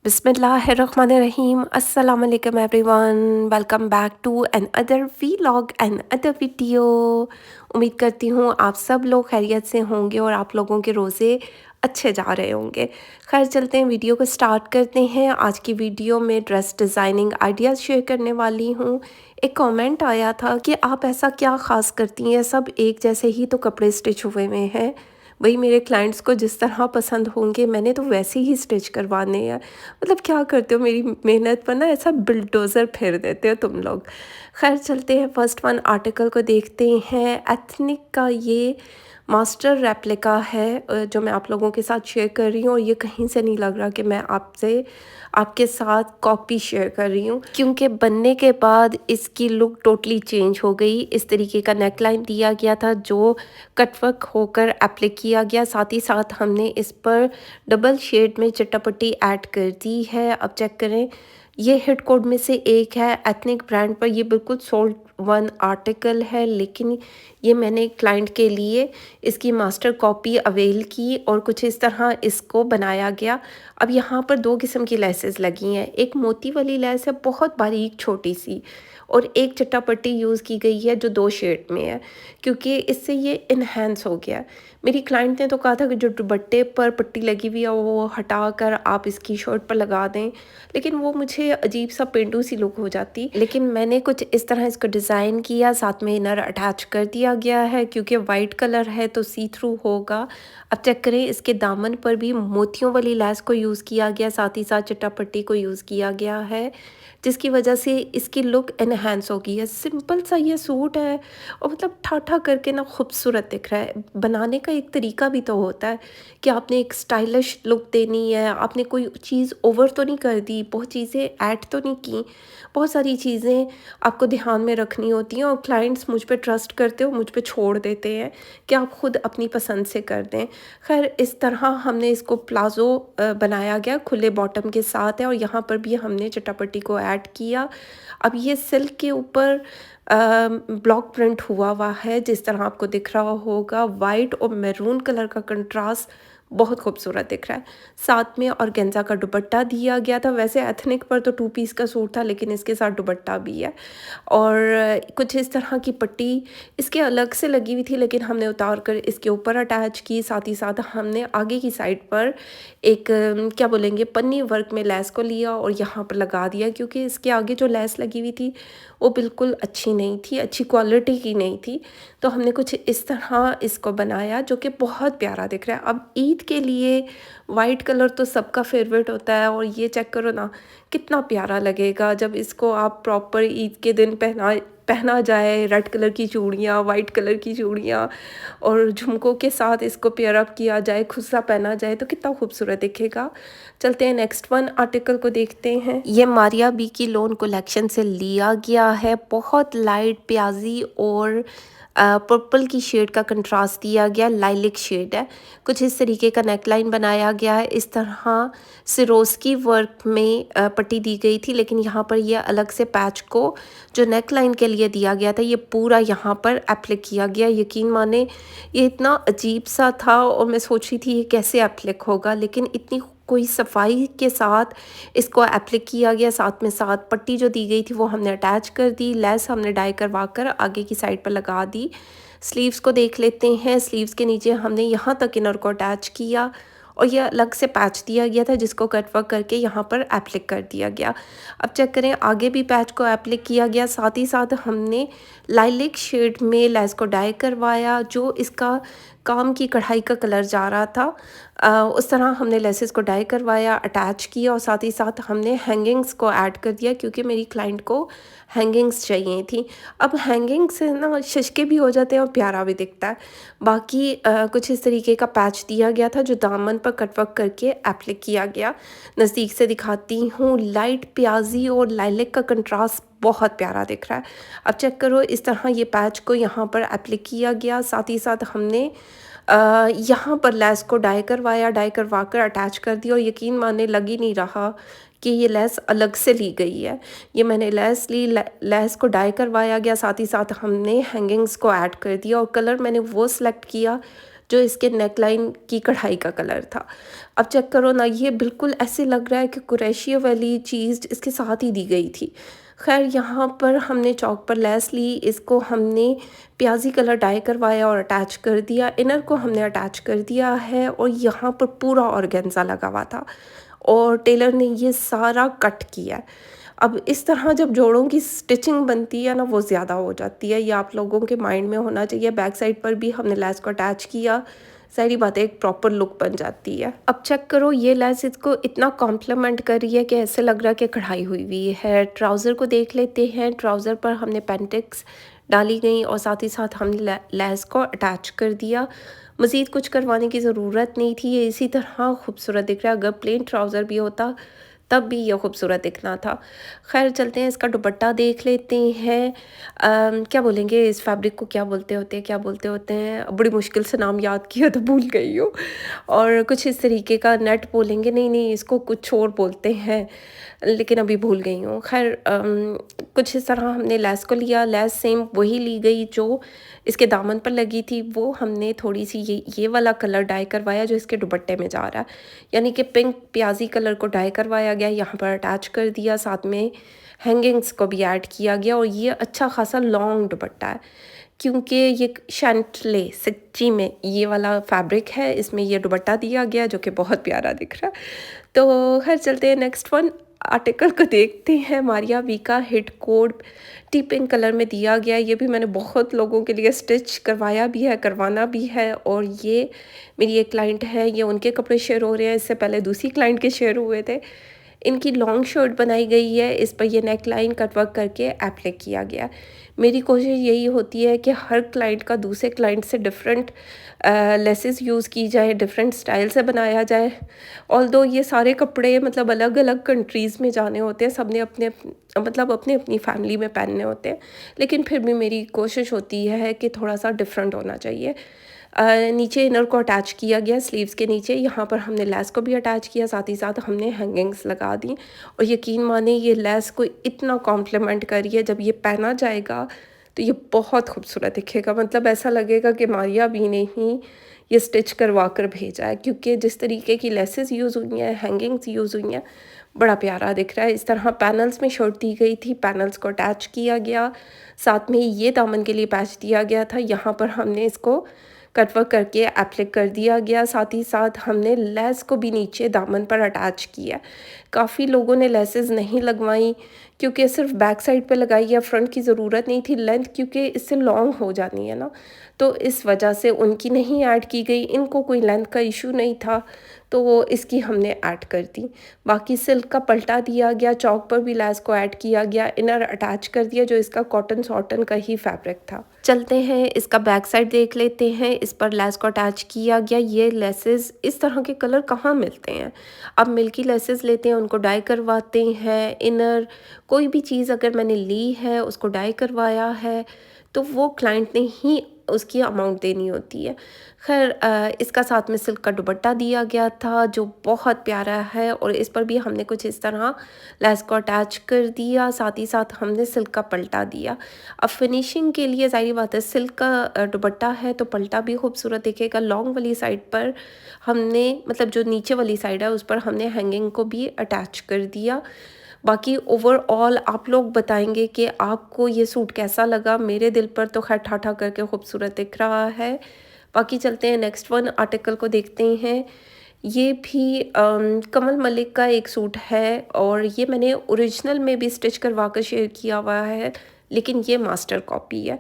बिस्मिल्लाहिर्रहमानिर्रहीम अस्सलाम वालेकुम everyone. Welcome back to another vlog another video. उम्मीद करती हूँ आप सब लोग खैरियत से होंगे और आप लोगों के रोज़े अच्छे जा रहे होंगे। खैर चलते हैं, वीडियो को स्टार्ट करते हैं। आज की वीडियो में ड्रेस डिज़ाइनिंग आइडियाज़ शेयर करने वाली हूँ। एक कमेंट आया था कि आप ऐसा क्या ख़ास करती हैं, सब एक जैसे ही तो कपड़े स्टिच हुए हुए हैं, वही मेरे क्लाइंट्स को जिस तरह पसंद होंगे मैंने तो वैसे ही स्टिच करवाने हैं। मतलब क्या करते हो, मेरी मेहनत पर ना ऐसा बिल्डोज़र फेर देते हो तुम लोग। खैर चलते हैं, फर्स्ट वन आर्टिकल को देखते हैं। एथनिक का ये मास्टर रेप्लिका है जो मैं आप लोगों के साथ शेयर कर रही हूँ, और ये कहीं से नहीं लग रहा कि मैं आपके साथ कॉपी शेयर कर रही हूँ, क्योंकि बनने के बाद इसकी लुक टोटली चेंज हो गई। इस तरीके का नेकलाइन दिया गया था जो कटवर्क होकर एप्लिक किया गया। साथ ही साथ हमने इस पर डबल शेड में चटापट्टी ऐड कर दी है। अब चेक करें, ये हिट कोड में से एक है। एथनिक ब्रांड पर ये बिल्कुल सोल्ड वन आर्टिकल है, लेकिन ये मैंने क्लाइंट के लिए इसकी मास्टर कॉपी अवेल की और कुछ इस तरह इसको बनाया गया। अब यहाँ पर दो किस्म की लेसेस लगी हैं। एक मोती वाली लेस है, बहुत बारीक छोटी सी, और एक चटापट्टी यूज़ की गई है जो दो शेड में है, क्योंकि इससे ये इन्हेंस हो गया। मेरी क्लाइंट ने तो कहा था कि जो दुपट्टे पर पट्टी लगी हुई है वो हटा कर आप इसकी शर्ट पर लगा दें, लेकिन वो मुझे अजीब सा पेंडू सी लुक हो जाती। लेकिन मैंने कुछ इस तरह इसको डिज़ाइन किया, साथ में इनर अटैच कर दिया गया है, क्योंकि वाइट कलर है तो सी थ्रू होगा। अब चेक करें, इसके दामन पर भी मोतियों वाली लैस को यूज़ किया गया, साथ ही साथ चटापट्टी को यूज़ किया गया है, जिसकी वजह से इसकी लुक एनहेंस हो गई है। सिंपल सा ये सूट है और मतलब ठाठा करके ना खूबसूरत दिख रहा है। बनाने का एक तरीका भी तो होता है कि आपने एक स्टाइलिश लुक देनी है, आपने कोई चीज़ ओवर तो नहीं कर दी, बहुत चीज़ें ऐड तो नहीं की। बहुत सारी चीज़ें आपको ध्यान में रखनी होती हैं, और क्लाइंट्स मुझ पे ट्रस्ट करते हो, मुझ पे छोड़ देते हैं कि आप खुद अपनी पसंद से कर दें। खैर इस तरह हमने इसको प्लाज़ो बनाया गया, खुले बॉटम के साथ है, और यहाँ पर भी हमने चटापट्टी को ऐड किया। अब ये सिल्क के ऊपर ब्लॉक प्रिंट हुआ है, जिस तरह आपको दिख रहा होगा। वाइट और मैरून कलर का कंट्रास्ट बहुत खूबसूरत दिख रहा है। साथ में ऑर्गेन्जा का दुपट्टा दिया गया था। वैसे एथनिक पर तो 2 पीस का सूट था, लेकिन इसके साथ दुपट्टा भी है, और कुछ इस तरह की पट्टी इसके अलग से लगी हुई थी, लेकिन हमने उतार कर इसके ऊपर अटैच की। साथ ही साथ हमने आगे की साइड पर एक क्या बोलेंगे, पन्नी वर्क में लेस को लिया और यहाँ पर लगा दिया, क्योंकि इसके आगे जो लेस लगी हुई थी वो बिल्कुल अच्छी नहीं थी, अच्छी क्वालिटी की नहीं थी। तो हमने कुछ इस तरह इसको बनाया जो कि बहुत प्यारा दिख रहा है। अब ईद के लिए वाइट कलर तो सबका फेवरेट होता है, और ये चेक करो ना कितना प्यारा लगेगा जब इसको आप प्रॉपर ईद के दिन पहना जाए। रेड कलर की चूड़ियाँ, वाइट कलर की चूड़ियाँ और झुमकों के साथ इसको पेयर अप किया जाए, खुस्सा पहना जाए तो कितना खूबसूरत दिखेगा। चलते हैं नेक्स्ट वन आर्टिकल को देखते हैं। ये मारिया बी की लोन कलेक्शन से लिया गया है। बहुत लाइट प्याजी और पर्पल की शेड का कंट्रास्ट दिया गया, लाइलिक शेड है। कुछ इस तरीके का नेकलाइन बनाया गया है। इस तरह सिरोस्की वर्क में पट्टी दी गई थी, लेकिन यहाँ पर यह अलग से पैच को जो नेकलाइन के लिए दिया गया था ये पूरा यहाँ पर एप्लिक किया गया। यकीन माने ये इतना अजीब सा था, और मैं सोच रही थी ये कैसे एप्लिक होगा, लेकिन इतनी कोई सफाई के साथ इसको एप्लिक किया गया। साथ में साथ पट्टी जो दी गई थी वो हमने अटैच कर दी, लेस हमने डाई करवा कर आगे की साइड पर लगा दी। स्लीव्स को देख लेते हैं। स्लीव्स के नीचे हमने यहाँ तक इनर को अटैच किया, और ये अलग से पैच दिया गया था जिसको कटवर्क करके यहाँ पर एप्लिक कर दिया गया। अब चेक करें, आगे भी पैच को एप्लिक किया गया। साथ ही साथ हमने लाइलिक शेड में लेस को डाई करवाया, जो इसका काम की कढ़ाई का कलर जा रहा था उस तरह हमने लेसेस को डाई करवाया, अटैच किया, और साथ ही साथ हमने हैंगिंग्स को ऐड कर दिया, क्योंकि मेरी क्लाइंट को हैंगिंग्स चाहिए थी। अब हैंगिंग्स से ना शशके भी हो जाते हैं और प्यारा भी दिखता है। बाकी कुछ इस तरीके का पैच दिया गया था जो दामन पर कटवर्क करके एप्लिक किया गया। नज़दीक से दिखाती हूँ, लाइट प्याजी और लाइलिक का कंट्रास्ट बहुत प्यारा दिख रहा है। अब चेक करो, इस तरह ये पैच को यहाँ पर एप्लिक किया गया। साथ ही साथ हमने यहाँ पर लेस को डाई करवाया, डाई करवा कर अटैच कर दिया, और यकीन माने लग ही नहीं रहा कि ये लेस अलग से ली गई है। ये मैंने लेस ली, लेस को डाई करवाया गया, साथ ही साथ हमने हैंगिंग्स को ऐड कर दिया, और कलर मैंने वो सिलेक्ट किया जो इसके नेकलाइन की कढ़ाई का कलर था। अब चेक करो ना, ये बिल्कुल ऐसे लग रहा है कि कुरैशिया वाली चीज़ इसके साथ ही दी गई थी। ख़ैर यहाँ पर हमने चौक पर लेस ली, इसको हमने प्याज़ी कलर डाई करवाया और अटैच कर दिया। इनर को हमने अटैच कर दिया है और यहाँ पर पूरा ऑर्गेन्ज़ा लगा हुआ था और टेलर ने ये सारा कट किया है। अब इस तरह जब जोड़ों की स्टिचिंग बनती है ना, वो ज़्यादा हो जाती है, ये आप लोगों के माइंड में होना चाहिए। बैक साइड पर भी हमने लेस को अटैच किया, सारी बातें एक प्रॉपर लुक बन जाती है। अब चेक करो, ये लेस इसको इतना कॉम्प्लीमेंट कर रही है कि ऐसे लग रहा है कि कढ़ाई हुई हुई है। ट्राउज़र को देख लेते हैं। ट्राउज़र पर हमने पेंटिक्स डाली गई और साथ ही साथ हमने लेस को अटैच कर दिया। मज़ीद कुछ करवाने की ज़रूरत नहीं थी, ये इसी तरह खूबसूरत दिख रहा है। अगर प्लेन ट्राउज़र भी होता तब भी ये खूबसूरत दिखना था। ख़ैर चलते हैं, इसका दुपट्टा देख लेते हैं। क्या बोलेंगे इस फैब्रिक को, क्या बोलते होते हैं, क्या बोलते होते हैं? बड़ी मुश्किल से नाम याद किया तो भूल गई हूँ। और कुछ इस तरीके का नेट बोलेंगे, नहीं इसको कुछ और बोलते हैं, लेकिन अभी भूल गई हूँ। ख़ैर कुछ इस तरह हमने लेस को लिया। लेस सेम वही ली गई जो इसके दामन पर लगी थी, वो हमने थोड़ी सी ये वाला कलर डाई करवाया जो इसके दुपट्टे में जा रहा है, यानी कि पिंक प्याजी कलर को डाई करवाया गया, यहाँ पर अटैच कर दिया। साथ में हैंगिंग्स को भी ऐड किया गया और ये अच्छा खासा लॉन्ग दुपट्टा है क्योंकि ये शैंटले सच्ची में ये वाला फैब्रिक है, इसमें ये दुपट्टा दिया गया जो कि बहुत प्यारा दिख रहा है। तो खैर चलते हैं, नेक्स्ट वन आर्टिकल को देखते हैं। मारिया वी का hit code T pink colour में दिया गया। ये भी मैंने बहुत लोगों के लिए स्टिच करवाया भी है, करवाना भी है। और ये मेरी एक क्लाइंट है, ये उनके कपड़े शेयर हो रहे हैं, इससे पहले दूसरी क्लाइंट के शेयर हुए थे। इनकी लॉन्ग शर्ट बनाई गई है, इस पर ये नेक लाइन कटवर्क करके एप्लाई किया गया। मेरी कोशिश यही होती है कि हर क्लाइंट का दूसरे क्लाइंट से डिफरेंट लेसेस यूज़ की जाए, डिफरेंट स्टाइल से बनाया जाए। ऑल्दो ये सारे कपड़े मतलब अलग अलग कंट्रीज़ में जाने होते हैं, सबने अपने मतलब अपनी अपनी फैमिली में पहनने होते हैं, लेकिन फिर भी मेरी कोशिश होती है कि थोड़ा सा डिफरेंट होना चाहिए। नीचे इनर को अटैच किया गया स्लीव्स के नीचे, यहाँ पर हमने लेस को भी अटैच किया, साथ ही साथ हमने हैंगिंग्स लगा दी। और यकीन माने ये लेस को इतना कॉम्प्लीमेंट करिए, जब ये पहना जाएगा तो ये बहुत खूबसूरत दिखेगा। मतलब ऐसा लगेगा कि मारिया भी ने ही ये स्टिच करवा कर भेजा है, क्योंकि जिस तरीके की लेसेस यूज़ हुई हैं, हैंगिंग्स यूज़ हुई हैं, बड़ा प्यारा दिख रहा है। इस तरह पैनल्स में शर्ट दी गई थी, पैनल्स को अटैच किया गया, साथ में ये दामन के लिए पैच दिया गया था, यहाँ पर हमने इसको कटवर्क करके एप्लिक कर दिया गया। साथ ही साथ हमने लेस को भी नीचे दामन पर अटैच किया। काफ़ी लोगों ने लेसेस नहीं लगवाई क्योंकि सिर्फ बैक साइड पे लगाई है, फ्रंट की ज़रूरत नहीं थी। लेंथ क्योंकि इससे लॉन्ग हो जानी है ना, तो इस वजह से उनकी नहीं ऐड की गई। इनको कोई लेंथ का इशू नहीं था तो वो इसकी हमने ऐड कर दी। बाकी सिल्क का पलटा दिया गया, चौक पर भी लेस को ऐड किया गया, इनर अटैच कर दिया जो इसका कॉटन सॉटन का ही फैब्रिक था। चलते हैं, इसका बैक साइड देख लेते हैं। इस पर लेस को अटैच किया गया। ये लेसेस इस तरह के कलर कहाँ मिलते हैं? अब मिल्की लेसेस लेते हैं, उनको डाई करवाते हैं। इनर कोई भी चीज़ अगर मैंने ली है, उसको डाई करवाया है, तो वो क्लाइंट ने ही उसकी अमाउंट देनी होती है। खैर इसका साथ में सिल्क का दुपट्टा दिया गया था जो बहुत प्यारा है, और इस पर भी हमने कुछ इस तरह लेस को अटैच कर दिया। साथ ही साथ हमने सिल्क का पलटा दिया। अब फिनिशिंग के लिए ज़ाहिर बात है, सिल्क का दुपट्टा है तो पलटा भी खूबसूरत दिखेगा। लॉन्ग वाली साइड पर हमने मतलब जो नीचे वाली साइड है उस पर हमने हैंगिंग को भी अटैच कर दिया। बाकी ओवरऑल आप लोग बताएंगे कि आपको ये सूट कैसा लगा। मेरे दिल पर तो खैर ठाठा करके खूबसूरत दिख रहा है। बाकी चलते हैं, नेक्स्ट वन आर्टिकल को देखते हैं। ये भी कमल मलिक का एक सूट है और ये मैंने ओरिजिनल में भी स्टिच करवा कर शेयर किया हुआ है, लेकिन ये मास्टर कॉपी है।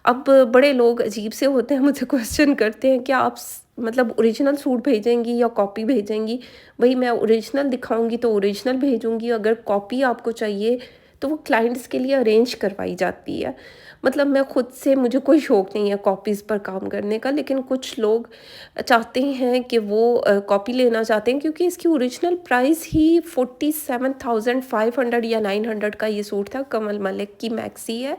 अब बड़े लोग अजीब से होते हैं, मुझे क्वेश्चन करते हैं कि आप मतलब ओरिजिनल सूट भेजेंगी या कॉपी भेजेंगी? भाई मैं ओरिजिनल दिखाऊंगी तो ओरिजिनल भेजूंगी, अगर कॉपी आपको चाहिए तो वो क्लाइंट्स के लिए अरेंज करवाई जाती है। मतलब मैं खुद से, मुझे कोई शौक़ नहीं है कॉपीज़ पर काम करने का, लेकिन कुछ लोग चाहते हैं कि वो कॉपी लेना चाहते हैं, क्योंकि इसकी ओरिजिनल प्राइस ही 47,500 या 900 का ये सूट था। कमल मलिक की मैक्सी है,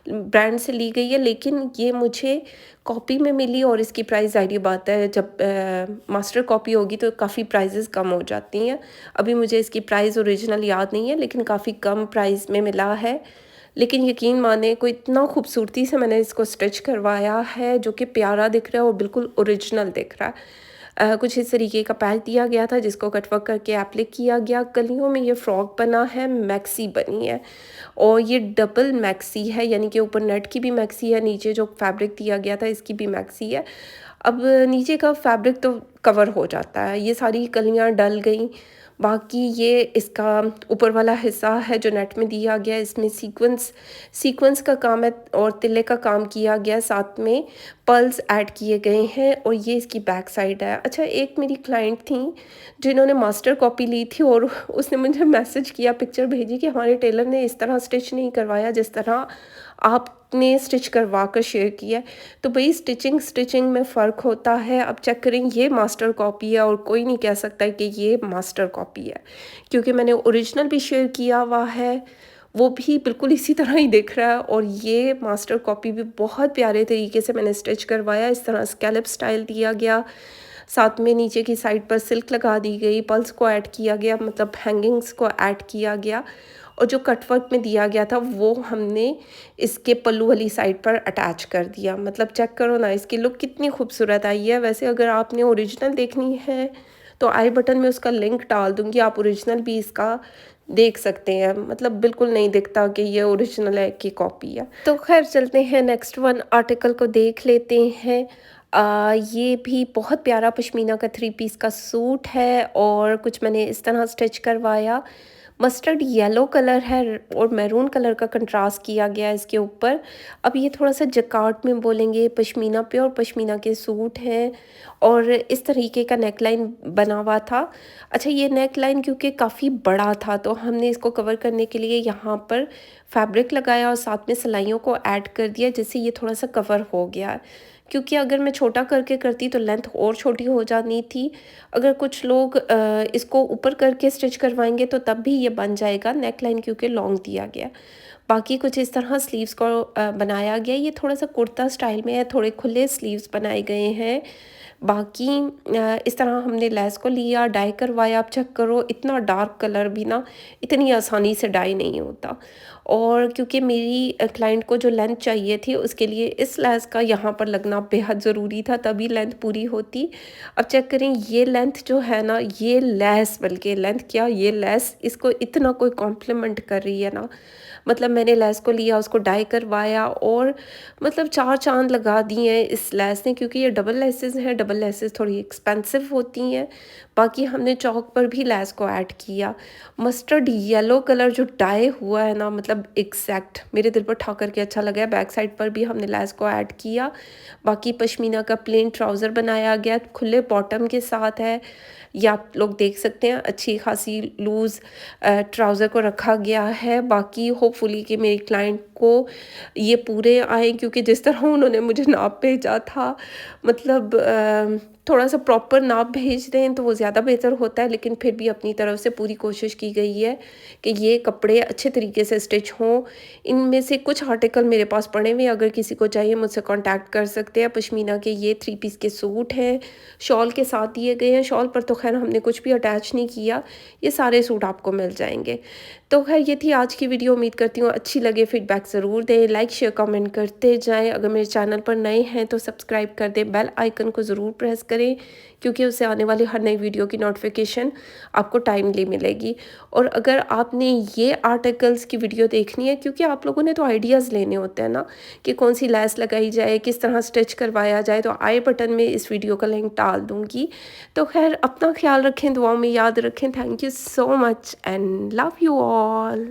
ब्रांड से ली गई है, लेकिन ये मुझे कॉपी में मिली और इसकी प्राइस ज़ाहिर बात है जब मास्टर कॉपी होगी तो काफ़ी प्राइजेस कम हो जाती हैं। अभी मुझे इसकी प्राइस ओरिजिनल याद नहीं है, लेकिन काफ़ी कम प्राइस में मिला है। लेकिन यकीन माने कोई इतना खूबसूरती से मैंने इसको स्टिच करवाया है जो कि प्यारा दिख रहा है और बिल्कुल ओरिजिनल दिख रहा है। कुछ इस तरीके का पैच दिया गया था जिसको कटवर्क करके एप्लिक किया गया। कलियों में ये फ्रॉक बना है, मैक्सी बनी है और ये डबल मैक्सी है, यानी कि ऊपर नेट की भी मैक्सी है, नीचे जो फैब्रिक दिया गया था इसकी भी मैक्सी है। अब नीचे का फैब्रिक तो कवर हो जाता है, ये सारी कलियाँ डल गई। बाकी ये इसका ऊपर वाला हिस्सा है जो नेट में दिया गया है, इसमें सीक्वेंस सीक्वेंस का काम है और तिल्ले का काम किया गया है, साथ में पर्ल्स ऐड किए गए हैं और ये इसकी बैक साइड है। अच्छा, एक मेरी क्लाइंट थी जिन्होंने मास्टर कॉपी ली थी और उसने मुझे मैसेज किया, पिक्चर भेजी कि हमारे टेलर ने इस तरह स्टिच नहीं करवाया जिस तरह आपने स्टिच करवा कर शेयर किया है। तो भाई स्टिचिंग में फ़र्क होता है। अब चेक करें, ये मास्टर कॉपी है और कोई नहीं कह सकता है कि ये मास्टर कॉपी है, क्योंकि मैंने ओरिजिनल भी शेयर किया हुआ है, वो भी बिल्कुल इसी तरह ही दिख रहा है और ये मास्टर कॉपी भी बहुत प्यारे तरीके से मैंने स्टिच करवाया। इस तरह स्कैलप स्टाइल दिया गया, साथ में नीचे की साइड पर सिल्क लगा दी गई, पल्स को ऐड किया गया, मतलब हैंगिंग्स को ऐड किया गया और जो कटवर्क में दिया गया था वो हमने इसके पल्लू वाली साइड पर अटैच कर दिया। मतलब चेक करो ना, इसकी लुक कितनी खूबसूरत आई है। वैसे अगर आपने ओरिजिनल देखनी है तो आई बटन में उसका लिंक डाल दूँगी, आप ओरिजिनल भी इसका देख सकते हैं। मतलब बिल्कुल नहीं दिखता कि ये ओरिजिनल है कि कॉपी है। तो खैर चलते हैं नेक्स्ट वन आर्टिकल को देख लेते हैं। ये भी बहुत प्यारा पश्मीना का 3 पीस का सूट है और कुछ मैंने इस तरह स्टिच करवाया। मस्टर्ड येलो कलर है और मैरून कलर का कंट्रास्ट किया गया है इसके ऊपर। अब ये थोड़ा-सा जकार्ड में बोलेंगे, पश्मीना, प्योर पश्मीना के सूट हैं और इस तरीके का नेकलाइन बना हुआ था। अच्छा, ये नेकलाइन क्योंकि काफ़ी बड़ा था तो हमने इसको कवर करने के लिए यहाँ पर फैब्रिक लगाया और साथ में सिलाइयों को ऐड कर दिया, जिससे ये थोड़ा-सा कवर हो गया। क्योंकि अगर मैं छोटा करके करती तो लेंथ और छोटी हो जानी थी। अगर कुछ लोग इसको ऊपर करके स्टिच करवाएंगे तो तब भी ये बन जाएगा, नेकलाइन क्योंकि लॉन्ग दिया गया। बाकी कुछ इस तरह स्लीव्स को बनाया गया। ये थोड़ा सा कुर्ता स्टाइल में है, थोड़े खुले स्लीव्स बनाए गए हैं। बाकी इस तरह हमने लेस को लिया, डाई करवाया। आप चेक करो, इतना डार्क कलर भी ना इतनी आसानी से डाई नहीं होता। और क्योंकि मेरी क्लाइंट को जो लेंथ चाहिए थी उसके लिए इस लेस का यहाँ पर लगना बेहद ज़रूरी था, तभी लेंथ पूरी होती। अब चेक करें, ये लेंथ जो है ना, ये लेस, बल्कि लेंथ क्या, ये लेस इसको इतना कोई कॉम्प्लीमेंट कर रही है ना। मतलब मैंने लेस को लिया, उसको डाई करवाया और मतलब 4 चाँद लगा दिए हैं इस लेस ने, क्योंकि ये डबल लेसेस हैं। डबल लेसेस थोड़ी एक्सपेंसिव होती हैं। बाकी हमने चौक पर भी लेस को ऐड किया। मस्टर्ड येलो कलर जो डाई हुआ है ना, मतलब एग्जैक्ट मेरे दिल पर ठा करके अच्छा लगा है। बैक साइड पर भी हमने लेस को ऐड किया। बाकी पश्मीना का प्लेन ट्राउज़र बनाया गया, खुले बॉटम के साथ है। ये आप लोग देख सकते हैं, अच्छी खासी लूज़ ट्राउज़र को रखा गया है। बाकी होपफुली कि मेरी क्लाइंट को ये पूरे आए, क्योंकि जिस तरह उन्होंने मुझे नाप भेजा था, मतलब थोड़ा सा प्रॉपर नाप भेज दें तो वो ज़्यादा बेहतर होता है। लेकिन फिर भी अपनी तरफ से पूरी कोशिश की गई है कि ये कपड़े अच्छे तरीके से स्टिच हों। इनमें से कुछ आर्टिकल मेरे पास पड़े हुए, अगर किसी को चाहिए मुझसे कांटेक्ट कर सकते हैं। पश्मीना के ये 3 पीस के सूट हैं, शॉल के साथ दिए गए हैं। शॉल पर तो खैर हमने कुछ भी अटैच नहीं किया, ये सारे सूट आपको मिल जाएंगे। तो खैर ये थी आज की वीडियो। उम्मीद करती हूँ अच्छी लगे। फीडबैक ज़रूर दें, लाइक शेयर कमेंट करते जाएं। अगर मेरे चैनल पर नए हैं तो सब्सक्राइब कर दें, बेल आइकन को ज़रूर प्रेस करें, क्योंकि उससे आने वाली हर नई वीडियो की नोटिफिकेशन आपको टाइमली मिलेगी। और अगर आपने ये आर्टिकल्स की वीडियो देखनी है, क्योंकि आप लोगों ने तो आइडियाज़ लेने होते हैं ना कि कौन सी लेस लगाई जाए, किस तरह स्टिच करवाया जाए, तो आई बटन में इस वीडियो का लिंक डाल दूँगी। तो खैर अपना ख्याल रखें, दुआओं में याद रखें। Thank you so much and love you all.